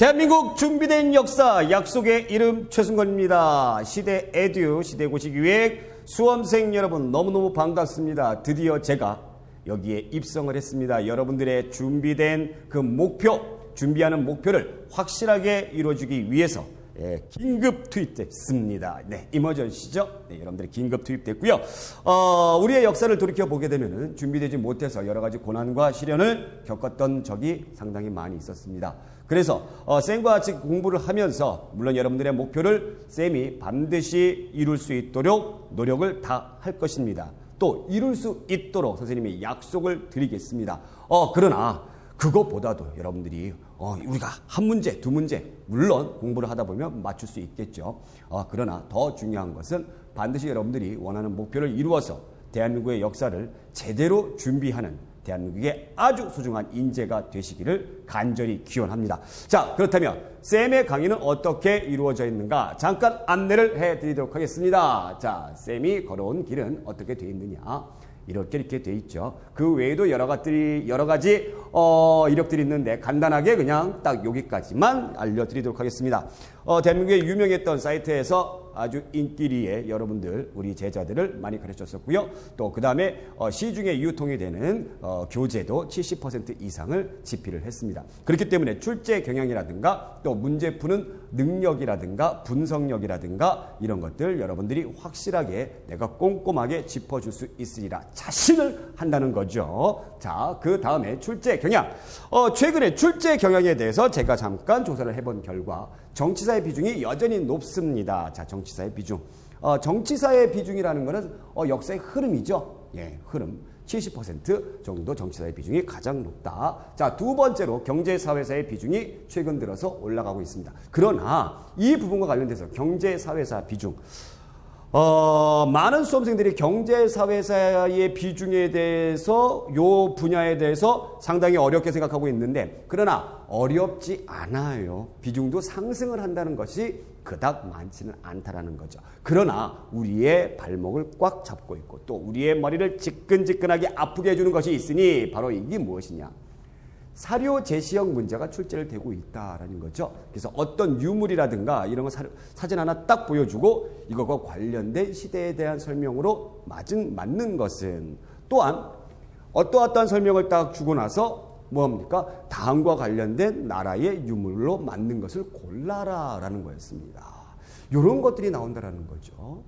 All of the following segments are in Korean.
대한민국 준비된 역사 약속의 이름 최승건입니다. 시대 에듀 시대고시기획 수험생 여러분 너무너무 반갑습니다. 드디어 제가 여기에 입성을 했습니다. 여러분들의 준비된 그 목표, 준비하는 목표를 확실하게 이루어주기 위해서 긴급 투입됐습니다. 네, 이머전시죠. 네, 여러분들이 긴급 투입됐고요. 우리의 역사를 돌이켜 보게 되면은 준비되지 못해서 여러 가지 고난과 시련을 겪었던 적이 상당히 많이 있었습니다. 그래서 쌤과 같이 공부를 하면서 물론 여러분들의 목표를 쌤이 반드시 이룰 수 있도록 노력을 다 할 것입니다. 또 이룰 수 있도록 선생님이 약속을 드리겠습니다. 그러나 그것보다도 여러분들이 우리가 한 문제, 두 문제 물론 공부를 하다 보면 맞출 수 있겠죠. 그러나 더 중요한 것은 반드시 여러분들이 원하는 목표를 이루어서 대한민국의 역사를 제대로 준비하는 대한민국의 아주 소중한 인재가 되시기를 간절히 기원합니다. 자, 그렇다면 쌤의 강의는 어떻게 이루어져 있는가 잠깐 안내를 해드리도록 하겠습니다. 자, 쌤이 걸어온 길은 어떻게 되어 있느냐. 이렇게 되어 있죠. 그 외에도 여러 가지 이력들이 있는데 간단하게 그냥 딱 여기까지만 알려드리도록 하겠습니다. 대한민국에 유명했던 사이트에서 아주 인기리에 여러분들 우리 제자들을 많이 가르쳤었고요. 또 그 다음에 시중에 유통이 되는 교재도 70% 이상을 집필을 했습니다. 그렇기 때문에 출제 경향이라든가 또 문제 푸는 능력이라든가 분석력이라든가 이런 것들 여러분들이 확실하게 내가 꼼꼼하게 짚어줄 수 있으리라 자신을 한다는 거죠. 자, 그 다음에 출제 경향. 최근에 출제 경향에 대해서 제가 잠깐 조사를 해본 결과 정치사의 비중이 여전히 높습니다. 자, 정치사의 비중. 정치사의 비중이라는 것은 역사의 흐름이죠. 예, 흐름. 70% 정도 정치사의 비중이 가장 높다. 자, 두 번째로 경제사회사의 비중이 최근 들어서 올라가고 있습니다. 그러나 이 부분과 관련돼서 경제사회사 비중. 많은 수험생들이 경제사회사의 비중에 대해서 요 분야에 대해서 상당히 어렵게 생각하고 있는데 그러나 어렵지 않아요. 비중도 상승을 한다는 것이 그닥 많지는 않다라는 거죠. 그러나 우리의 발목을 꽉 잡고 있고 또 우리의 머리를 지끈지끈하게 아프게 해주는 것이 있으니 바로 이게 무엇이냐. 사료 제시형 문제가 출제를 되고 있다라는 거죠. 그래서 어떤 유물이라든가 이런 거 사진 하나 딱 보여주고 이거와 관련된 시대에 대한 설명으로 맞는 것은 또한 어떠한 설명을 딱 주고 나서 뭐합니까? 다음과 관련된 나라의 유물로 맞는 것을 골라라라는 거였습니다. 이런 것들이 나온다라는 거죠.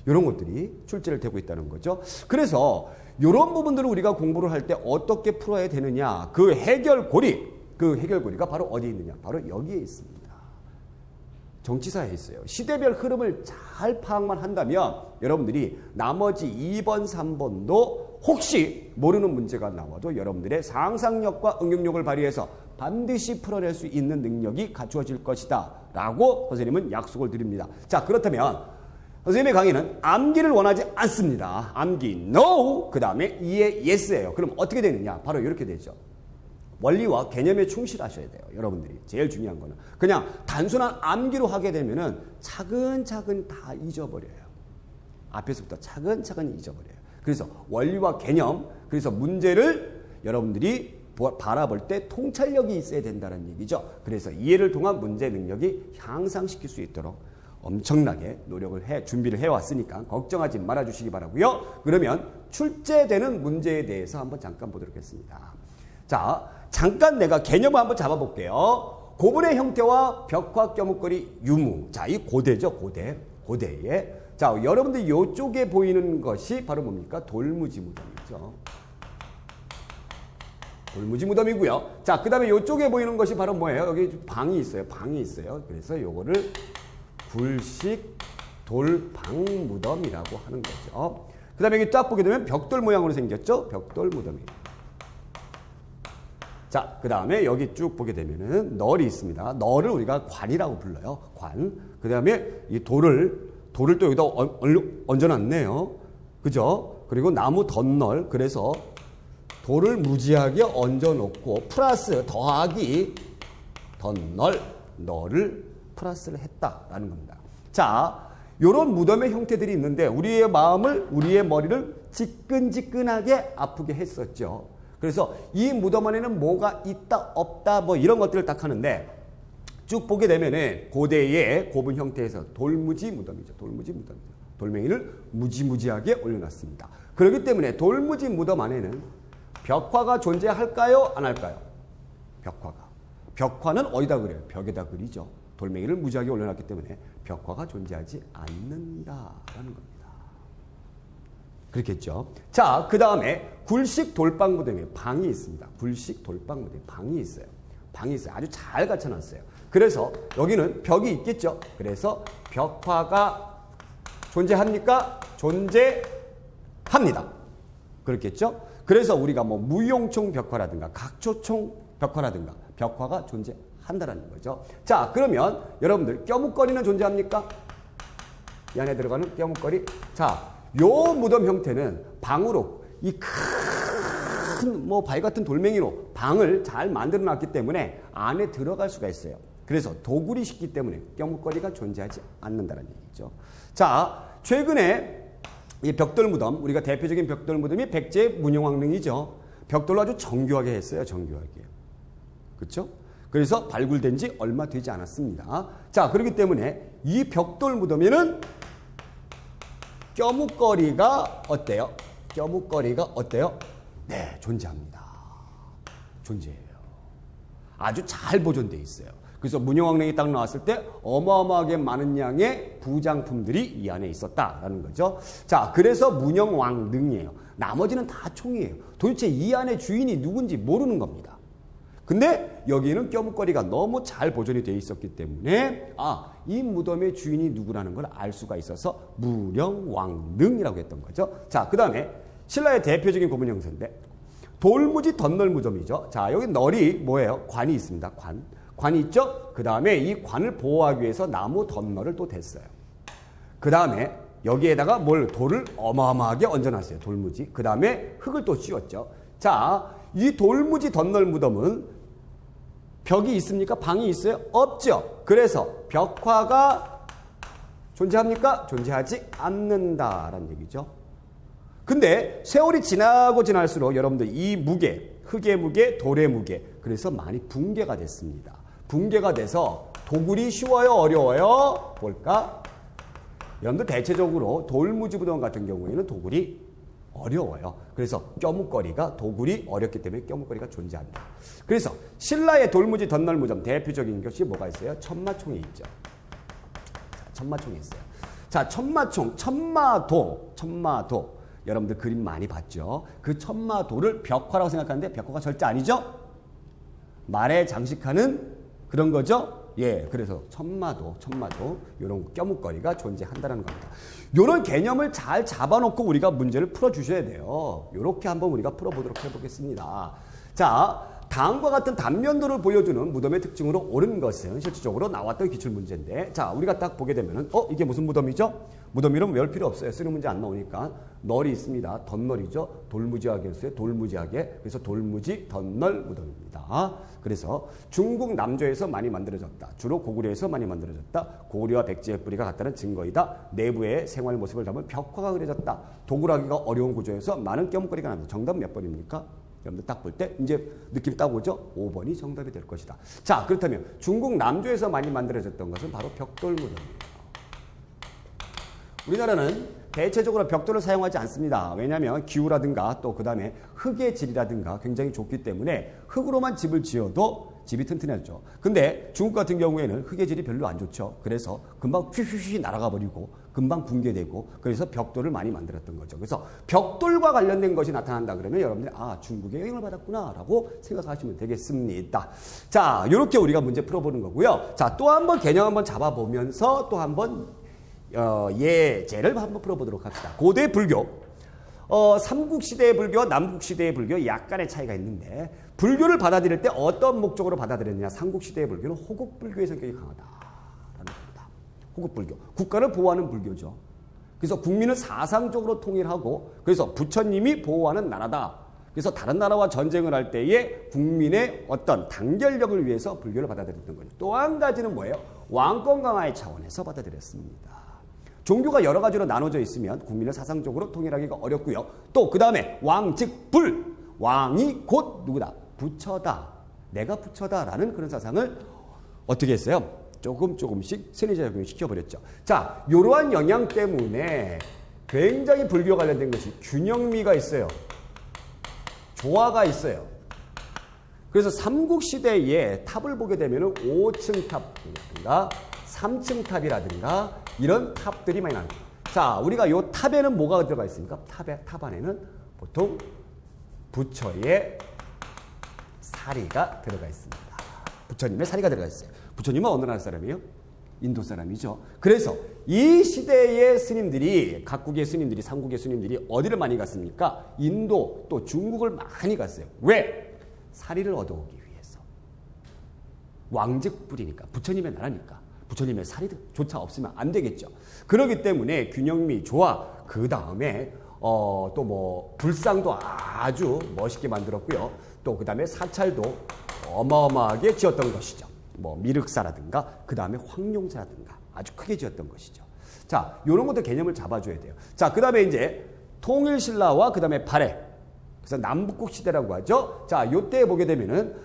이런 것들이 출제를 되고 있다는 거죠. 그래서 이런 부분들을 우리가 공부를 할 때 어떻게 풀어야 되느냐. 그 해결고리가 바로 어디에 있느냐. 바로 여기에 있습니다. 정치사에 있어요. 시대별 흐름을 잘 파악만 한다면 여러분들이 나머지 2번, 3번도 혹시 모르는 문제가 나와도 여러분들의 상상력과 응용력을 발휘해서 반드시 풀어낼 수 있는 능력이 갖추어질 것이다 라고 선생님은 약속을 드립니다. 자, 그렇다면 선생님의 강의는 암기를 원하지 않습니다. 암기 no, 그 다음에 이해 yes예요. 그럼 어떻게 되느냐? 바로 이렇게 되죠. 원리와 개념에 충실하셔야 돼요. 여러분들이 제일 중요한 거는 그냥 단순한 암기로 하게 되면은 차근차근 다 잊어버려요. 앞에서부터 차근차근 잊어버려요. 그래서 원리와 개념, 그래서 문제를 여러분들이 바라볼 때 통찰력이 있어야 된다는 얘기죠. 그래서 이해를 통한 문제 능력이 향상시킬 수 있도록 엄청나게 준비를 해왔으니까 걱정하지 말아주시기 바라고요. 그러면 출제되는 문제에 대해서 한번 잠깐 보도록 하겠습니다. 자, 잠깐 내가 개념을 한번 잡아볼게요. 고분의 형태와 벽화껴묵거리 유무. 자, 이 고대죠, 고대에. 자, 여러분들 이쪽에 보이는 것이 바로 뭡니까? 돌무지 무덤이죠. 돌무지 무덤이고요. 자, 그 다음에 이쪽에 보이는 것이 바로 뭐예요? 여기 방이 있어요. 그래서 요거를 굴식 돌방 무덤이라고 하는 거죠. 그 다음에 여기 쫙 보게 되면 벽돌 모양으로 생겼죠? 벽돌 무덤이. 자, 그 다음에 여기 쭉 보게 되면은 널이 있습니다. 널을 우리가 관이라고 불러요. 관. 그 다음에 이 돌을 또 여기다 얹어놨네요. 그죠? 그리고 나무 덧널. 그래서 돌을 무지하게 얹어놓고 플러스 더하기 덧널, 널을 플러스를 했다라는 겁니다. 자, 이런 무덤의 형태들이 있는데 우리의 마음을, 우리의 머리를 지끈지끈하게 아프게 했었죠. 그래서 이 무덤 안에는 뭐가 있다 없다 뭐 이런 것들을 딱 하는데 쭉 보게 되면은 고대의 고분 형태에서 돌무지 무덤이죠. 돌무지 무덤이죠. 돌멩이를 무지무지하게 올려놨습니다. 그렇기 때문에 돌무지 무덤 안에는 벽화가 존재할까요? 안 할까요? 벽화가. 벽화는 어디다 그려요? 벽에다 그리죠. 돌멩이를 무지하게 올려놨기 때문에 벽화가 존재하지 않는다라는 겁니다. 그렇겠죠. 자, 그 다음에 굴식 돌방 무덤에 방이 있습니다. 굴식 돌방 무덤에 방이 있어요. 방이 있어요. 아주 잘 갖춰놨어요. 그래서 여기는 벽이 있겠죠. 그래서 벽화가 존재합니까? 존재합니다. 그렇겠죠. 그래서 우리가 뭐 무용총 벽화라든가 각초총 벽화라든가 벽화가 존재한다는 거죠. 자, 그러면 여러분들 껴묵거리는 존재합니까? 이 안에 들어가는 껴묵거리. 자, 요 무덤 형태는 방으로 이 큰 뭐 바위 같은 돌멩이로 방을 잘 만들어 놨기 때문에 안에 들어갈 수가 있어요. 그래서 도굴이 쉽기 때문에 껴묵거리가 존재하지 않는다는 얘기죠. 자, 최근에 이 벽돌 무덤, 우리가 대표적인 벽돌 무덤이 백제 문영왕릉이죠. 벽돌로 아주 정교하게 했어요. 정교하게. 그렇죠? 그래서 발굴된 지 얼마 되지 않았습니다. 자, 그렇기 때문에 이 벽돌 무덤에는 껴묵거리가 어때요? 껴묵거리가 어때요? 네, 존재합니다. 존재해요. 아주 잘 보존되어 있어요. 그래서 문영왕릉이 딱 나왔을 때 어마어마하게 많은 양의 부장품들이 이 안에 있었다라는 거죠. 자, 그래서 문영왕릉이에요. 나머지는 다 총이에요. 도대체 이 안에 주인이 누군지 모르는 겁니다. 근데 여기는 껴묵거리가 너무 잘 보존이 되어 있었기 때문에 이 무덤의 주인이 누구라는 걸 알 수가 있어서 문영왕릉이라고 했던 거죠. 자, 그 다음에 신라의 대표적인 고문 형태인데 돌무지 덧널 무덤이죠. 자, 여기 널이 뭐예요? 관이 있습니다. 관이 있죠? 그 다음에 이 관을 보호하기 위해서 나무 덧널을 또 댔어요. 그 다음에 여기에다가 돌을 어마어마하게 얹어놨어요. 돌무지. 그 다음에 흙을 또 씌웠죠. 자, 이 돌무지 덧널 무덤은 벽이 있습니까? 방이 있어요? 없죠. 그래서 벽화가 존재합니까? 존재하지 않는다라는 얘기죠. 근데 세월이 지나고 지날수록 여러분들 이 무게, 흙의 무게, 돌의 무게, 그래서 많이 붕괴가 됐습니다. 붕괴가 돼서 도굴이 쉬워요? 어려워요? 볼까? 여러분들 대체적으로 돌무지 무덤 같은 경우에는 도굴이 어려워요. 그래서 껴묵거리가 도굴이 어렵기 때문에 껴묵거리가 존재합니다. 그래서 신라의 돌무지 덧널 무덤 대표적인 것이 뭐가 있어요? 천마총이 있죠. 자, 천마총이 있어요. 자, 천마총, 천마도. 여러분들 그림 많이 봤죠? 그 천마도를 벽화라고 생각하는데 벽화가 절대 아니죠? 말에 장식하는 그런 거죠? 예, 그래서 천마도 이런 껴묵거리가 존재한다는 겁니다. 이런 개념을 잘 잡아놓고 우리가 문제를 풀어주셔야 돼요. 이렇게 한번 우리가 풀어보도록 해보겠습니다. 자, 다음과 같은 단면도를 보여주는 무덤의 특징으로 옳은 것은 실질적으로 나왔던 기출문제인데, 자, 우리가 딱 보게 되면은 이게 무슨 무덤이죠? 무덤 이름 외울 필요 없어요. 쓰는 문제 안 나오니까. 널이 있습니다. 덧널이죠. 돌무지하게 했어요. 돌무지하게. 그래서 돌무지 덧널 무덤입니다. 그래서 중국 남조에서 많이 만들어졌다. 주로 고구려에서 많이 만들어졌다. 고구려와 백제의 뿌리가 같다는 증거이다. 내부의 생활 모습을 담은 벽화가 그려졌다. 도굴하기가 어려운 구조에서 많은 껴묵거리가 납니다. 정답 몇 번입니까? 여러분들 딱 볼 때 이제 느낌 딱 오죠? 5번이 정답이 될 것이다. 자, 그렇다면 중국 남조에서 많이 만들어졌던 것은 바로 벽돌 무덤이에요. 우리나라는 대체적으로 벽돌을 사용하지 않습니다. 왜냐하면 기후라든가 또 그 다음에 흙의 질이라든가 굉장히 좋기 때문에 흙으로만 집을 지어도 집이 튼튼하죠. 근데 중국 같은 경우에는 흙의 질이 별로 안 좋죠. 그래서 금방 휘휘휘 날아가 버리고 금방 붕괴되고 그래서 벽돌을 많이 만들었던 거죠. 그래서 벽돌과 관련된 것이 나타난다 그러면 여러분들이 중국의 영향을 받았구나 라고 생각하시면 되겠습니다. 자, 이렇게 우리가 문제 풀어보는 거고요. 자, 또 한번 개념 한번 잡아보면서 또 한번 예제를 한번 풀어보도록 합시다. 고대 불교, 삼국시대의 불교와 남국시대의 불교 약간의 차이가 있는데 불교를 받아들일 때 어떤 목적으로 받아들였느냐. 삼국시대의 불교는 호국불교의 성격이 강하다라는 겁니다. 호국불교, 국가를 보호하는 불교죠. 그래서 국민을 사상적으로 통일하고 그래서 부처님이 보호하는 나라다. 그래서 다른 나라와 전쟁을 할 때에 국민의 어떤 단결력을 위해서 불교를 받아들였던 거죠. 또 한 가지는 뭐예요? 왕권 강화의 차원에서 받아들였습니다. 종교가 여러 가지로 나눠져 있으면 국민을 사상적으로 통일하기가 어렵고요. 또 그 다음에 왕, 즉 불, 왕이 곧 누구다? 부처다. 내가 부처다라는 그런 사상을 어떻게 했어요? 조금씩 세뇌작용을 시켜버렸죠. 자, 이러한 영향 때문에 굉장히 불교 관련된 것이 균형미가 있어요. 조화가 있어요. 그래서 삼국시대에 탑을 보게 되면 5층 탑이라든가 3층 탑이라든가 이런 탑들이 많이 나옵니다. 자, 우리가 이 탑에는 뭐가 들어가 있습니까? 탑 안에는 보통 부처의 사리가 들어가 있습니다. 부처님의 사리가 들어가 있어요. 부처님은 어느 나라 사람이에요? 인도 사람이죠. 그래서 이 시대의 스님들이, 각국의 스님들이, 삼국의 스님들이 어디를 많이 갔습니까? 인도 또 중국을 많이 갔어요. 왜? 사리를 얻어오기 위해서. 왕즉 뿌리니까, 부처님의 나라니까. 부처님의 사리조차 없으면 안 되겠죠. 그렇기 때문에 균형미, 조화, 그 다음에 또 뭐 불상도 아주 멋있게 만들었고요. 또 그 다음에 사찰도 어마어마하게 지었던 것이죠. 뭐 미륵사라든가 그 다음에 황룡사라든가 아주 크게 지었던 것이죠. 자, 이런 것도 개념을 잡아줘야 돼요. 자, 그 다음에 이제 통일신라와 그 다음에 발해. 그래서 남북국 시대라고 하죠. 자, 요때 보게 되면은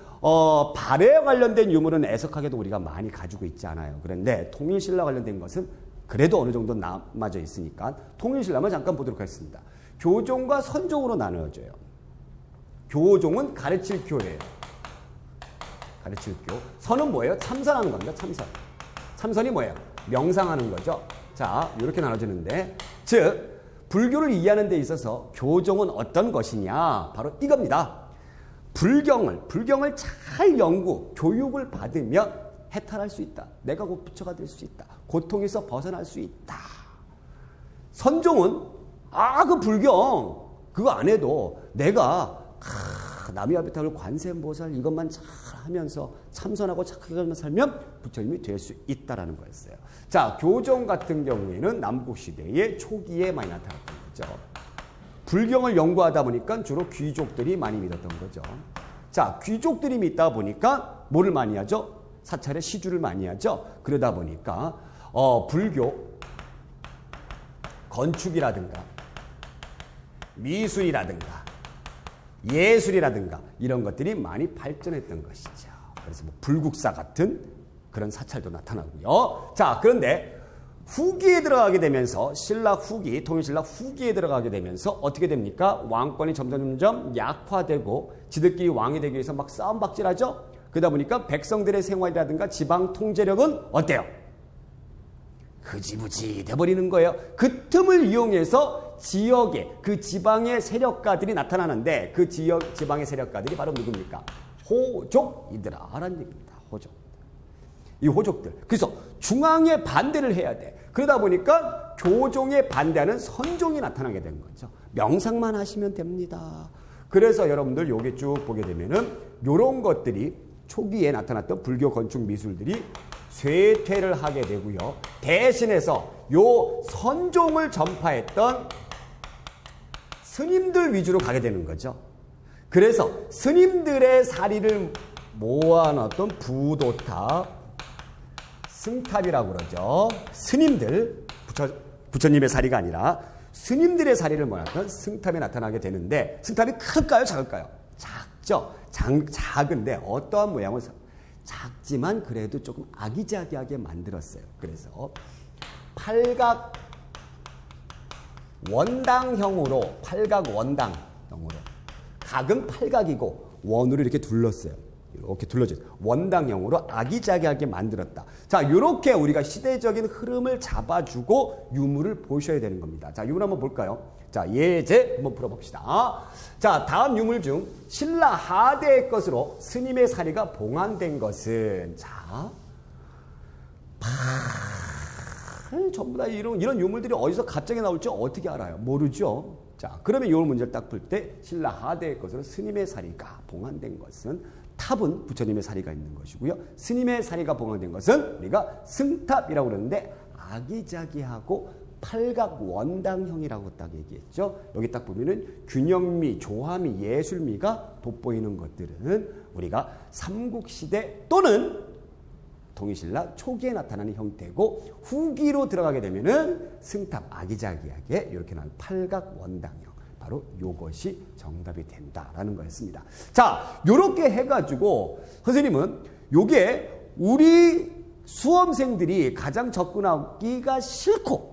발해에 관련된 유물은 애석하게도 우리가 많이 가지고 있지 않아요. 그런데 통일신라 관련된 것은 그래도 어느 정도 남아져 있으니까 통일신라만 잠깐 보도록 하겠습니다. 교종과 선종으로 나누어져요. 교종은 가르칠 교예요. 가르칠 교. 선은 뭐예요? 참선하는 겁니다. 참선. 참선이 뭐예요? 명상하는 거죠. 자, 이렇게 나눠지는데, 즉 불교를 이해하는 데 있어서 교종은 어떤 것이냐? 바로 이겁니다. 불경을 잘 연구, 교육을 받으면 해탈할 수 있다. 내가 곧 부처가 될 수 있다. 고통에서 벗어날 수 있다. 선종은 그 불경 그거 안 해도 내가 남이 아비타를 관세음보살 이것만 잘 하면서 참선하고 착하게 살면 부처님이 될 수 있다라는 거였어요. 자, 교종 같은 경우에는 남국시대의 초기에 많이 나타났던 거죠. 불경을 연구하다 보니까 주로 귀족들이 많이 믿었던 거죠. 자, 귀족들이 믿다 보니까 뭐를 많이 하죠? 사찰에 시주를 많이 하죠. 그러다 보니까 불교 건축이라든가 미술이라든가 예술이라든가 이런 것들이 많이 발전했던 것이죠. 그래서 뭐 불국사 같은 그런 사찰도 나타나고요. 자, 그런데 후기에 들어가게 되면서 신라 후기, 통일신라 후기에 들어가게 되면서 어떻게 됩니까? 왕권이 점점 약화되고 지들끼리 왕이 되기 위해서 막 싸움박질하죠. 그러다 보니까 백성들의 생활이라든가 지방 통제력은 어때요? 흐지부지 돼버리는 거예요. 그 틈을 이용해서 지역의 그 지방의 세력가들이 나타나는데 그 지방의 세력가들이 바로 누굽니까? 호족이더라라는 얘기입니다. 호족. 이 호족들. 그래서 중앙에 반대를 해야 돼. 그러다 보니까 교종에 반대하는 선종이 나타나게 된 거죠. 명상만 하시면 됩니다. 그래서 여러분들 요게 쭉 보게 되면은 요런 것들이 초기에 나타났던 불교 건축 미술들이 쇠퇴를 하게 되고요. 대신해서 요 선종을 전파했던 스님들 위주로 가게 되는 거죠. 그래서 스님들의 사리를 모아놨던 부도탑, 승탑이라고 그러죠. 스님들, 부처님의 사리가 아니라 스님들의 사리를 모아놨던 승탑이 나타나게 되는데 승탑이 클까요? 작을까요? 작죠. 작은데 어떠한 모양을 작지만 그래도 조금 아기자기하게 만들었어요. 그래서 팔각 원당형으로 각은 팔각이고 원으로 이렇게 둘렀어요. 이렇게 둘러져 원당형으로 아기자기하게 만들었다. 자, 이렇게 우리가 시대적인 흐름을 잡아주고 유물을 보셔야 되는 겁니다. 자, 유물 한번 볼까요? 자, 예제 한번 풀어봅시다. 자, 다음 유물 중 신라 하대의 것으로 스님의 사리가 봉안된 것은 자, 전부 다 이런 유물들이 어디서 갑자기 나올지 어떻게 알아요? 모르죠. 자, 그러면 이 문제를 딱 풀 때 신라 하대의 것으로 스님의 사리가 봉안된 것은 탑은 부처님의 사리가 있는 것이고요. 스님의 사리가 봉안된 것은 우리가 승탑이라고 그러는데 아기자기하고 팔각 원당형이라고 딱 얘기했죠. 여기 딱 보면은 균형미, 조화미, 예술미가 돋보이는 것들은 우리가 삼국시대 또는 통일신라 초기에 나타나는 형태고 후기로 들어가게 되면은 승탑 아기자기하게 이렇게 나온 팔각 원당형. 바로 이것이 정답이 된다라는 거였습니다. 자, 요렇게 해가지고 선생님은 요게 우리 수험생들이 가장 접근하기가 싫고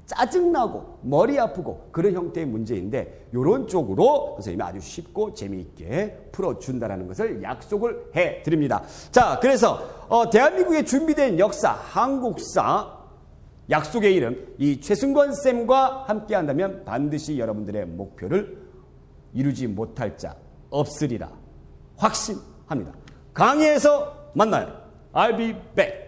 짜증나고 머리 아프고 그런 형태의 문제인데 이런 쪽으로 선생님이 아주 쉽고 재미있게 풀어준다는 것을 약속을 해드립니다. 자, 그래서 대한민국에 준비된 역사, 한국사 약속의 이름 이 최승권 쌤과 함께 한다면 반드시 여러분들의 목표를 이루지 못할 자 없으리라 확신합니다. 강의에서 만나요. I'll be back.